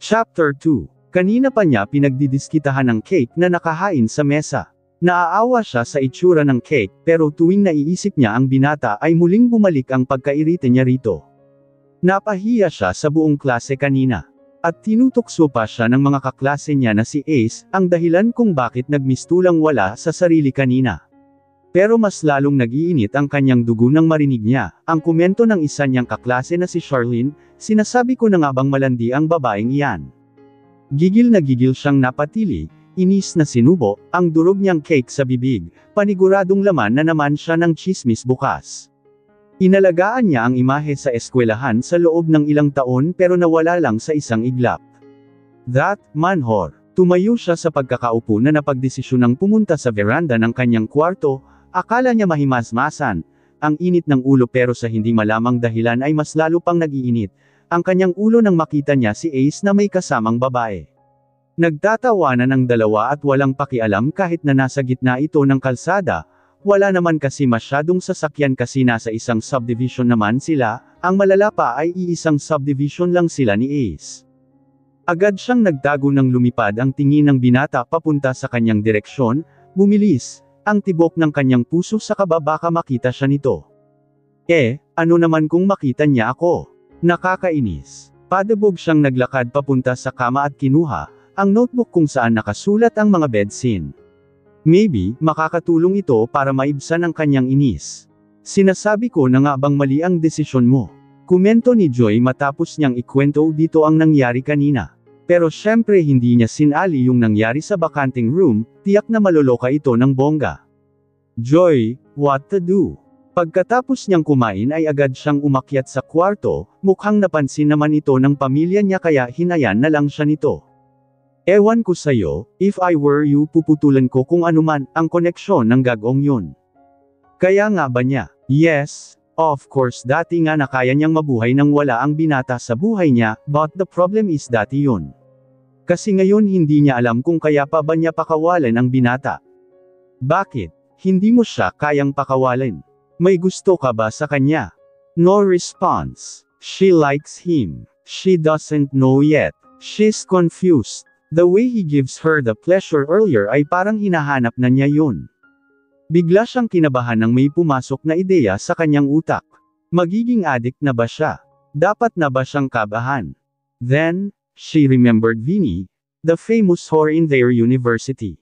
Chapter 2. Kanina pa niya pinagdidiskitahan ng cake na nakahain sa mesa. Naaawa siya sa itsura ng cake, pero tuwing naiisip niya ang binata ay muling bumalik ang pagkairite niya rito. Napahiya siya sa buong klase kanina. At tinutukso pa siya ng mga kaklase niya na si Ace, ang dahilan kung bakit nagmistulang wala sa sarili kanina. Pero mas lalong nag-iinit ang kanyang dugo nang marinig niya ang komento ng isa niyang kaklase na si Charlene. Sinasabi ko na nga bang malandi ang babaeng iyan. Gigil na gigil siyang napatili, inis na sinubo ang durog niyang cake sa bibig, paniguradong laman na naman siya ng tsismis bukas. Inalagaan niya ang imahe sa eskwelahan sa loob ng ilang taon pero nawala lang sa isang iglap. That manhor. Tumayo siya sa pagkakaupo na napagdesisyonang pumunta sa veranda ng kanyang kwarto. Akala niya mahimasmasan ang init ng ulo, pero sa hindi malamang dahilan ay mas lalo pang nag-iinit ang kanyang ulo nang makita niya si Ace na may kasamang babae. Nagtatawanan ang dalawa at walang pakialam kahit na nasa gitna ito ng kalsada. Wala naman kasi masyadong sasakyan kasi nasa isang subdivision naman sila. Ang malala pa ay iisang subdivision lang sila ni Ace. Agad siyang nagtago nang lumipad ang tingin ng binata papunta sa kanyang direksyon. Bumilis ang tibok ng kanyang puso sa kaba baka makita siya nito. Ano naman kung makita niya ako? Nakakainis. Padabog siyang naglakad papunta sa kama at kinuha ang notebook kung saan nakasulat ang mga bed scene. Maybe, makakatulong ito para maibsan ang kanyang inis. Sinasabi ko na nga bang mali ang desisyon mo? Komento ni Joy matapos niyang ikwento dito ang nangyari kanina. Pero syempre hindi niya sinali yung nangyari sa bakanting room, tiyak na maloloka ito ng bongga. Joy, what to do? Pagkatapos niyang kumain ay agad siyang umakyat sa kwarto, mukhang napansin naman ito ng pamilya niya kaya hinayan na lang siya nito. Ewan ko sayo, if I were you puputulan ko kung anuman ang koneksyon ng gagong yun. Kaya nga ba niya? Yes, of course dati nga na kaya niyang mabuhay nang wala ang binata sa buhay niya, but the problem is dati yun. Kasi ngayon hindi niya alam kung kaya pa ba niya pakawalan ang binata. Bakit? Hindi mo siya kayang pakawalan? May gusto ka ba sa kanya? No response. She likes him. She doesn't know yet. She's confused. The way he gives her the pleasure earlier ay parang hinahanap na niya yun. Bigla siyang kinabahan nang may pumasok na ideya sa kanyang utak. Magiging addict na ba siya? Dapat na ba siyang kabahan? Then, she remembered Vinny, the famous whore in their university.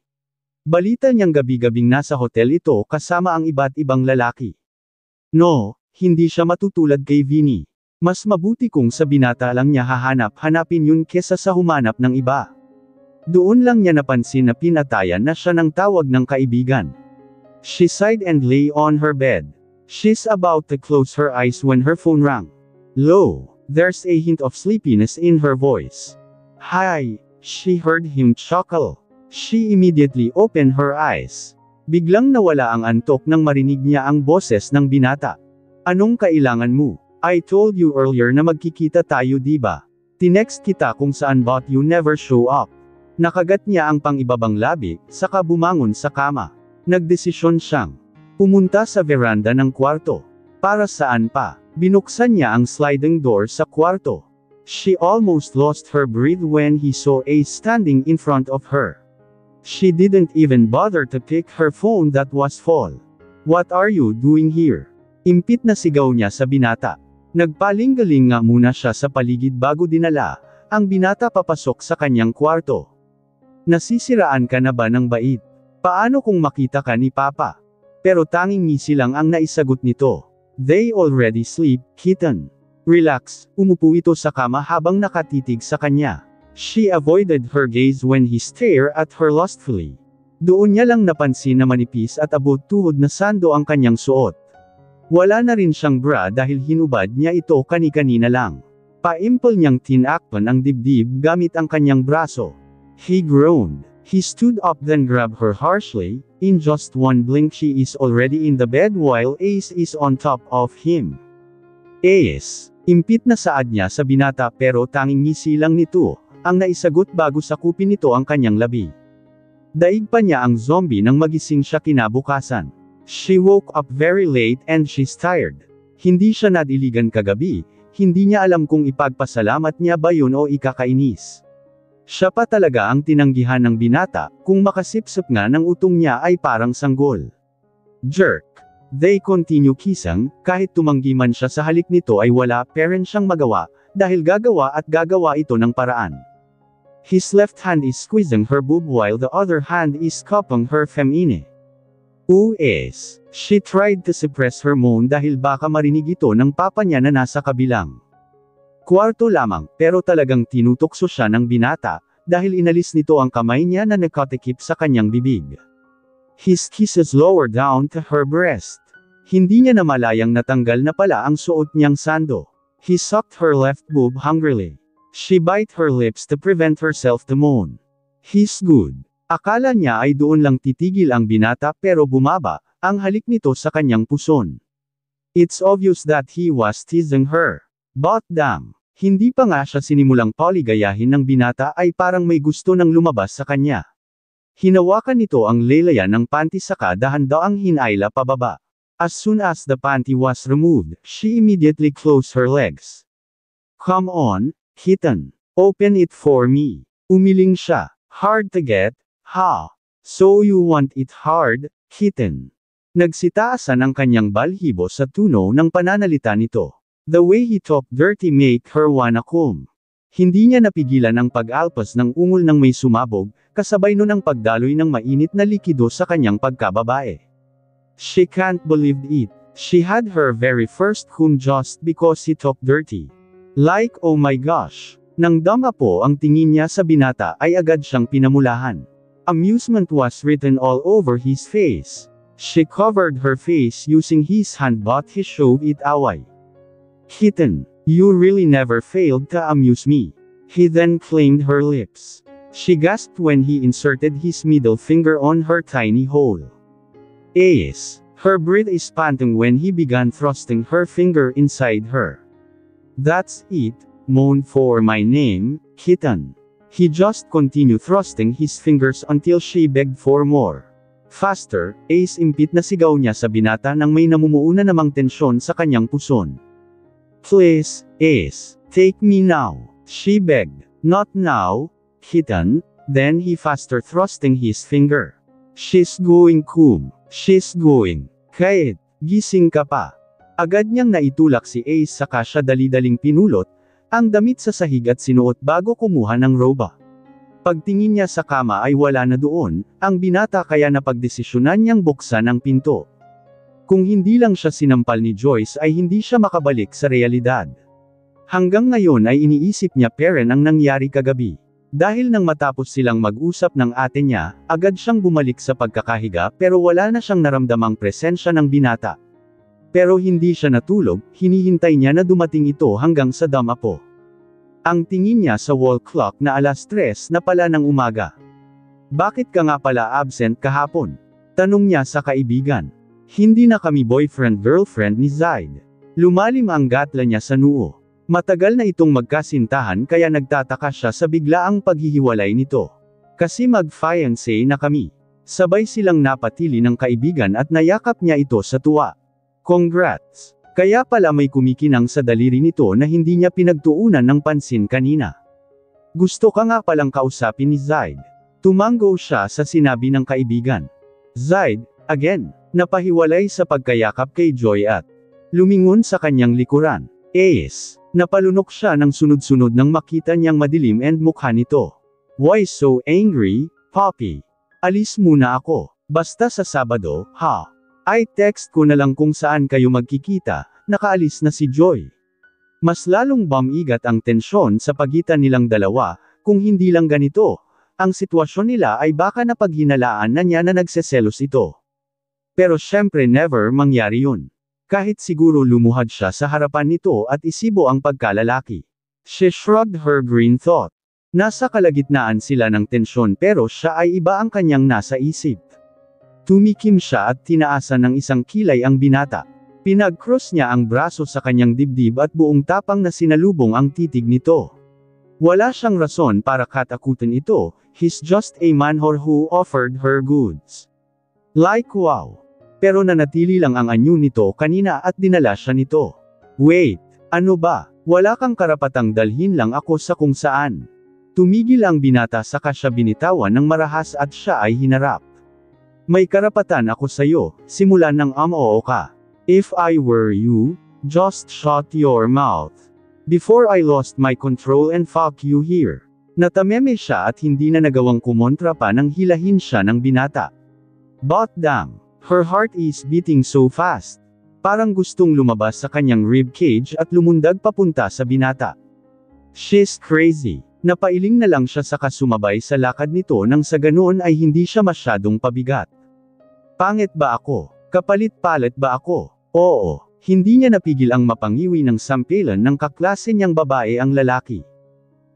Balita niyang gabi-gabing nasa hotel ito kasama ang iba't ibang lalaki. No, hindi siya matutulad kay Vinny. Mas mabuti kung sa binata lang niya hahanap-hanapin yun kesa sa humanap ng iba. Doon lang niya napansin na pinatayan na siya ng tawag ng kaibigan. She sighed and lay on her bed. She's about to close her eyes when her phone rang. Lo, there's a hint of sleepiness in her voice. Hi, she heard him chuckle. She immediately opened her eyes. Biglang nawala ang antok nang marinig niya ang boses ng binata. Anong kailangan mo? I told you earlier na magkikita tayo diba? Tinext kita kung saan but you never show up. Nakagat niya ang pang-ibabang labi, saka bumangon sa kama. Nagdesisyon siyang pumunta sa veranda ng kwarto. Para saan pa? Binuksan niya ang sliding door sa kwarto. She almost lost her breath when he saw Ace standing in front of her. She didn't even bother to pick her phone that was full. What are you doing here? Impit na sigaw niya sa binata. Nagpaling-galing nga muna siya sa paligid bago dinala ang binata papasok sa kanyang kwarto. Nasisiraan ka na ba ng bait? Paano kung makita ka ni Papa? Pero tanging ngisi lang ang naisagot nito. They already sleep, kitten. Relax, umupo ito sa kama habang nakatitig sa kanya. She avoided her gaze when he stared at her lustfully. Doon niya lang napansin na manipis at abot-tuhod na sando ang kanyang suot. Wala na rin siyang bra dahil hinubad niya ito kani-kanina lang. Paimpol niyang tinakpan ang dibdib gamit ang kanyang braso. He groaned. He stood up then grabbed her harshly. In just one blink she is already in the bed while Ace is on top of him. Ace. Impit na saad niya sa binata pero tanging ngisi lang nito ang naisagot bago sakupin nito ang kanyang labi. Daig pa niya ang zombie nang magising siya kinabukasan. She woke up very late and she's tired. Hindi siya nadiligan kagabi, hindi niya alam kung ipagpasalamat niya ba yun o ikakainis. Siya pa talaga ang tinanggihan ng binata, kung makasipsip nga ng utong niya ay parang sanggol. Jerk. They continue kissing, kahit tumanggi man siya sa halik nito ay wala pa rin siyang magawa, dahil gagawa at gagawa ito ng paraan. His left hand is squeezing her boob while the other hand is cupping her femine. U.S. She tried to suppress her moan dahil baka marinig ito ng papa niya na nasa kabilang kwarto lamang, pero talagang tinutokso siya ng binata, dahil inalis nito ang kamay niya na nakatikip sa kanyang bibig. His kisses lower down to her breast. Hindi niya namalayang natanggal na pala ang suot niyang sando. He sucked her left boob hungrily. She bit her lips to prevent herself to moan. He's good. Akala niya ay doon lang titigil ang binata pero bumaba, ang halik nito sa kanyang puson. It's obvious that he was teasing her. But damn, hindi pa nga siya sinimulang paligayahin ng binata ay parang may gusto nang lumabas sa kanya. Hinawakan nito ang lelayan ng panty saka dahan-daang hinayla pababa. As soon as the panty was removed, she immediately closed her legs. Come on, kitten. Open it for me. Umiling siya. Hard to get, ha? So you want it hard, kitten? Nagsitaasan ang kanyang balhibo sa tuno ng pananalita nito. The way he talked dirty make her wanna come. Hindi niya napigilan ang pag-alpas ng ungol ng may sumabog, kasabay nun ang pagdaloy ng mainit na likido sa kanyang pagkababae. She can't believe it. She had her very first cum just because he talked dirty. Like oh my gosh. Nang dama po ang tingin niya sa binata ay agad siyang pinamulahan. Amusement was written all over his face. She covered her face using his hand but he showed it away. Kitten, you really never failed to amuse me. He then claimed her lips. She gasped when he inserted his middle finger on her tiny hole. Yes, her breath is panting when he began thrusting her finger inside her. That's it, moan for my name, kitten. He just continued thrusting his fingers until she begged for more. Faster, Ace impit na sigaw niya sa binata nang may namumuuna namang tensyon sa kanyang puson. Please, Ace, take me now, she begged. Not now, kitten. Then he faster thrusting his finger. She's going cum. She's going. Kait, gising ka pa. Agad niyang naitulak si Ace saka siya dali-daling pinulot ang damit sa sahig at sinuot bago kumuha ng roba. Pagtingin niya sa kama ay wala na doon, ang binata kaya napagdesisyonan niyang buksan ang pinto. Kung hindi lang siya sinampal ni Joyce ay hindi siya makabalik sa realidad. Hanggang ngayon ay iniisip niya pa rin ang nangyari kagabi. Dahil nang matapos silang mag-usap ng ate niya, agad siyang bumalik sa pagkakahiga pero wala na siyang naramdamang presensya ng binata. Pero hindi siya natulog, hinihintay niya na dumating ito hanggang sa damapo. Ang tingin niya sa wall clock na 3:00 na pala ng umaga. Bakit ka nga pala absent kahapon? Tanong niya sa kaibigan. Hindi na kami boyfriend-girlfriend ni Zaid. Lumalim ang gatla niya sa noo. Matagal na itong magkasintahan kaya nagtataka siya sa biglaang paghihiwalay nito. Kasi mag-fiancé na kami. Sabay silang napatili ng kaibigan at nayakap niya ito sa tuwa. Congrats! Kaya pala may kumikinang sa daliri nito na hindi niya pinagtuunan ng pansin kanina. Gusto ka nga palang kausapin ni Zaid. Tumanggo siya sa sinabi ng kaibigan. Zaid, again. Napahiwalay sa pagkayakap kay Joy at lumingon sa kanyang likuran. Ace, napalunok siya ng sunod-sunod nang makita niyang madilim and mukha nito. Why so angry, Poppy? Alis muna ako. Basta sa Sabado, ha? Ay text ko na lang kung saan kayo magkikita, nakaalis na si Joy. Mas lalong bumigat ang tensyon sa pagitan nilang dalawa, kung hindi lang ganito. Ang sitwasyon nila ay baka napaghinalaan na niya na nagseselos ito. Pero syempre never mangyari yun. Kahit siguro lumuhad siya sa harapan nito at isibo ang pagkalalaki. She shrugged her green thought. Nasa kalagitnaan sila ng tensyon pero siya ay iba ang kanyang nasa isip. Tumikim siya at tinaasan ng isang kilay ang binata. Pinag-cross niya ang braso sa kanyang dibdib at buong tapang na sinalubong ang titig nito. Wala siyang rason para katakutin ito, he's just a man who offered her goods. Like wow. Pero nanatili lang ang anyo nito kanina at dinala siya nito. Wait, ano ba? Wala kang karapatang dalhin lang ako sa kung saan. Tumigil ang binata saka siya binitawan ng marahas at siya ay hinarap. May karapatan ako sa'yo, simulan ng oo ka. If I were you, just shut your mouth. Before I lost my control and fuck you here. Natameme siya at hindi na nagawang kumontra pa nang hilahin siya ng binata. But damn, her heart is beating so fast. Parang gustong lumabas sa kanyang rib cage at lumundag papunta sa binata. She's crazy. Napailing na lang siya saka sumabay sa lakad nito nang sa ganoon ay hindi siya masyadong pabigat. Pangit ba ako? Kapalit-palit ba ako? Oo, hindi niya napigil ang mapangiwi ng sampilan ng kaklase niyang babae ang lalaki.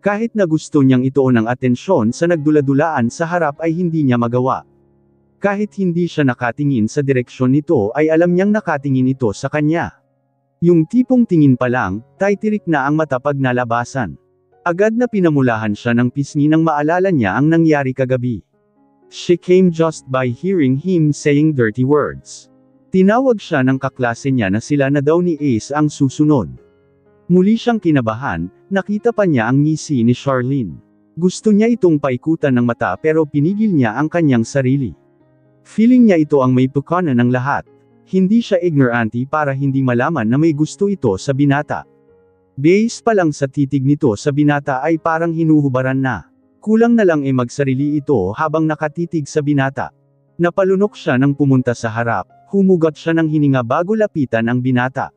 Kahit na gusto niyang ituon ang atensyon sa nagdula-dulaan sa harap ay hindi niya magawa. Kahit hindi siya nakatingin sa direksyon nito ay alam niyang nakatingin ito sa kanya. Yung tipong tingin pa lang, titirik na ang mata pag nalabasan. Agad na pinamulahan siya ng pisngi nang maalala niya ang nangyari kagabi. She came just by hearing him saying dirty words. Tinawag siya ng kaklase niya na sila na daw ni Ace ang susunod. Muli siyang kinabahan, nakita pa niya ang ngisi ni Charlene. Gusto niya itong paikutan ng mata pero pinigil niya ang kanyang sarili. Feeling niya ito ang may pukana ng lahat. Hindi siya ignorante para hindi malaman na may gusto ito sa binata. Base pa lang sa titig nito sa binata ay parang hinuhubaran na. Kulang na lang magsarili ito habang nakatitig sa binata. Napalunok siya nang pumunta sa harap, humugot siya ng hininga bago lapitan ang binata.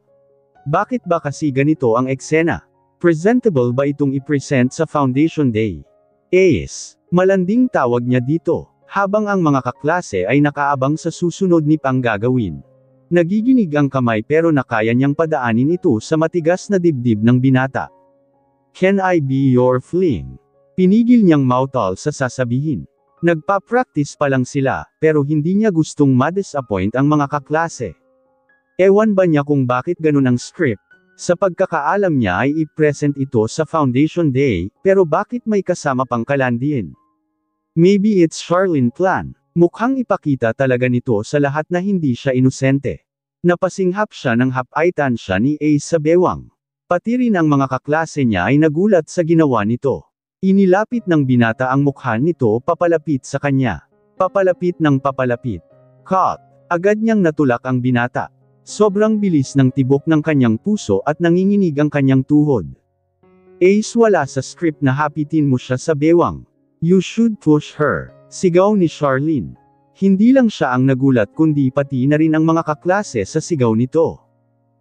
Bakit ba kasi ganito ang eksena? Presentable ba itong i-present sa Foundation Day? Ace, malanding tawag niya dito, habang ang mga kaklase ay nakaabang sa susunod ni pang gagawin. Nagiginig ang kamay pero nakaya niyang padaanin ito sa matigas na dibdib ng binata. Can I be your fling? Pinigil niyang mautal sa sasabihin. Nagpa-practice pa lang sila, pero hindi niya gustong ma-disappoint ang mga kaklase. Ewan ba niya kung bakit ganun ang script? Sa pagkakaalam niya ay i-present ito sa Foundation Day, pero bakit may kasama pang kalandiin? Maybe it's Charlene's plan. Mukhang ipakita talaga nito sa lahat na hindi siya inosente. Napasinghap siya ng hapaitan siya ni Ace sa bewang. Pati rin ang mga kaklase niya ay nagulat sa ginawa nito. Inilapit ng binata ang mukha nito papalapit sa kanya. Papalapit ng papalapit. Cut! Agad niyang natulak ang binata. Sobrang bilis ng tibok ng kanyang puso at nanginginig ang kanyang tuhod. Ace, wala sa script na hapitin mo siya sa bewang. You should push her. Sigaw ni Charlene. Hindi lang siya ang nagulat kundi pati na rin ang mga kaklase sa sigaw nito.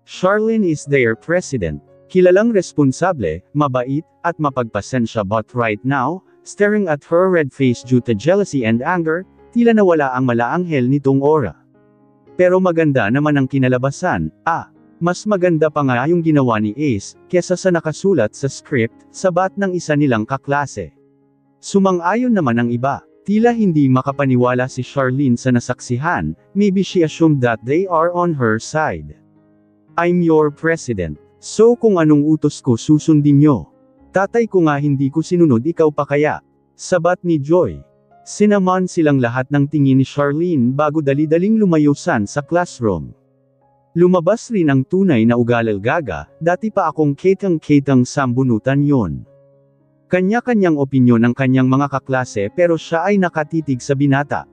Charlene is their president. Kilalang responsable, mabait, at mapagpasensya but right now, staring at her red face due to jealousy and anger, tila nawala ang malaanghel nitong aura. Pero maganda naman ang kinalabasan, mas maganda pa nga yung ginawa ni Ace, kesa sa nakasulat sa script, sabat ng isa nilang kaklase. Sumang-ayon naman ang iba. Tila hindi makapaniwala si Charlene sa nasaksihan, maybe she assumed that they are on her side. I'm your president. So kung anong utos ko susundin nyo. Tatay ko nga hindi ko sinunod, ikaw pa kaya? Sabat ni Joy. Sinaman silang lahat ng tingin ni Charlene bago dali-daling lumayusan sa classroom. Lumabas rin ang tunay na ugalalgaga, dati pa akong ketang-ketang sambunutan yon. Kanya-kanyang opinyon ng kanyang mga kaklase pero siya ay nakatitig sa binata.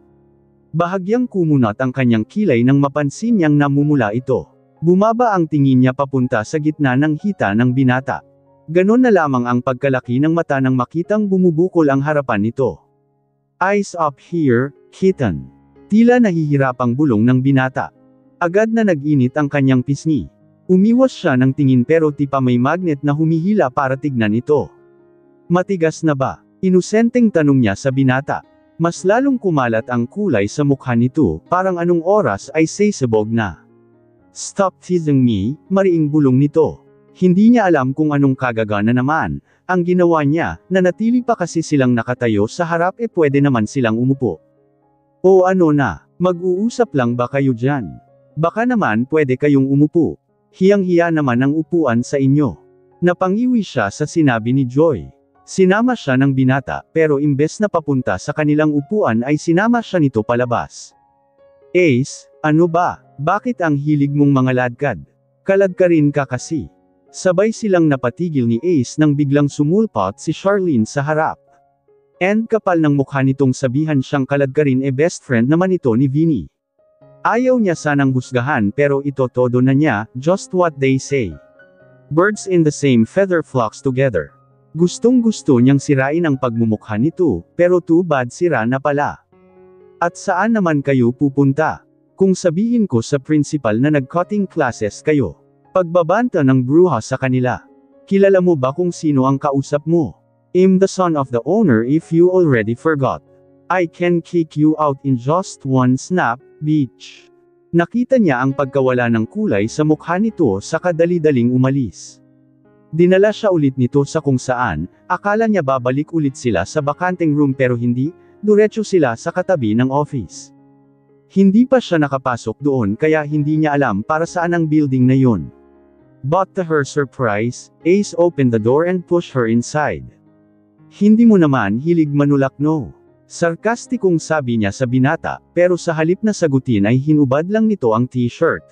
Bahagyang kumunat ang kanyang kilay nang mapansin niyang namumula ito. Bumaba ang tingin niya papunta sa gitna ng hita ng binata. Ganon na lamang ang pagkalaki ng mata nang makitang bumubukol ang harapan nito. Eyes up here, kitten. Tila nahihirapang bulong ng binata. Agad na nag-init ang kanyang pisngi. Umiwas siya ng tingin pero tipa may magnet na humihila para tignan ito. Matigas na ba? Inosenteng tanong niya sa binata. Mas lalong kumalat ang kulay sa mukha nito, parang anong oras ay sasabog na. Stop teasing me, mariing bulong nito. Hindi niya alam kung anong kagagana naman, ang ginawa niya, nanatili pa kasi silang nakatayo sa harap pwede naman silang umupo. O ano na, mag-uusap lang ba kayo dyan? Baka naman pwede kayong umupo. Hiyang-hiya naman ang upuan sa inyo. Napangiwi siya sa sinabi ni Joy. Sinama siya ng binata, pero imbes na papunta sa kanilang upuan ay sinama siya nito palabas. Ace, ano ba? Bakit ang hilig mong mga ladkad? Kalad ka rin ka kasi. Sabay silang napatigil ni Ace nang biglang sumulpot si Charlene sa harap. And kapal ng mukha nitong sabihan siyang kaladkarin best friend naman ito ni Vinny. Ayaw niya sanang husgahan pero ito todo na niya, just what they say. Birds in the same feather flocks together. Gustong-gusto niyang sirain ang pagmumukha nito, pero too bad sira na pala. At saan naman kayo pupunta? Kung sabihin ko sa principal na nag-cutting classes kayo. Pagbabanta ng bruha sa kanila. Kilala mo ba kung sino ang kausap mo? I'm the son of the owner if you already forgot. I can kick you out in just one snap, bitch. Nakita niya ang pagkawala ng kulay sa mukha nito sa kadali-daling umalis. Dinala siya ulit nito sa kung saan, akala niya babalik ulit sila sa bakanteng room pero hindi, diretso sila sa katabi ng office. Hindi pa siya nakapasok doon kaya hindi niya alam para saan ang building na yun. But to her surprise, Ace opened the door and pushed her inside. Hindi mo naman hilig manulak no? Sarkastikong sabi niya sa binata, pero sa halip na sagutin ay hinubad lang nito ang t-shirt.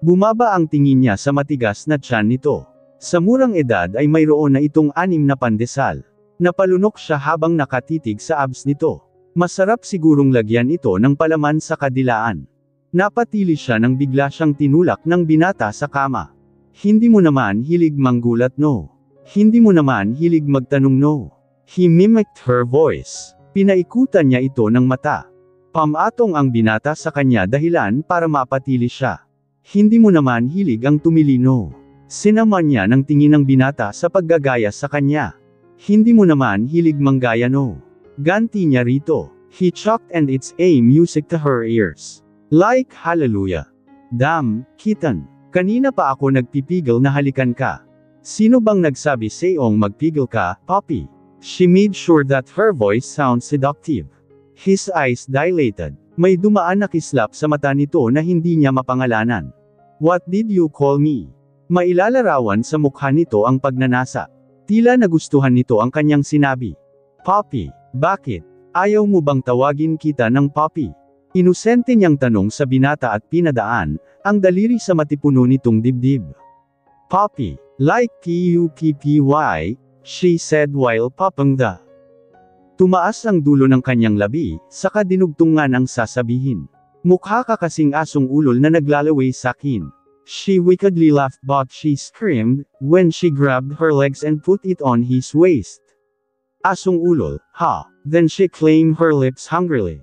Bumaba ang tingin niya sa matigas na tiyan nito. Sa murang edad ay mayroon na itong 6 na pandesal. Napalunok siya habang nakatitig sa abs nito. Masarap sigurong lagyan ito ng palaman sa kadilaan. Napatili siya nang bigla siyang tinulak ng binata sa kama. Hindi mo naman hilig manggulat no? Hindi mo naman hilig magtanong no? He mimicked her voice. Pinaikutan niya ito ng mata. Pamatong ang binata sa kanya dahilan para mapatili siya. Hindi mo naman hilig ang tumili no? Sinaman niya ng tingin ng binata sa paggagaya sa kanya. Hindi mo naman hilig manggaya no? Ganti niya rito. He chucked and it's a music to her ears. Like hallelujah. Damn, kitten. Kanina pa ako nagpipigil na halikan ka. Sino bang nagsabi sa'yong magpigil ka, Poppy? She made sure that her voice sounds seductive. His eyes dilated. May dumaan na kislap sa mata nito na hindi niya mapangalanan. What did you call me? Mailalarawan sa mukha nito ang pagnanasa. Tila nagustuhan nito ang kanyang sinabi. Poppy, bakit? Ayaw mo bang tawagin kita ng Poppy? Inosente niyang tanong sa binata at pinadaan, ang daliri sa matipuno nitong dibdib. Poppy, like Puppy, she said while popping the. Tumaas ang dulo ng kanyang labi, saka dinugtungan ang sasabihin. Mukha ka kasing asong ulol na naglalaway sakin. She wickedly laughed but she screamed, when she grabbed her legs and put it on his waist. Asong ulol, ha? Then she claimed her lips hungrily.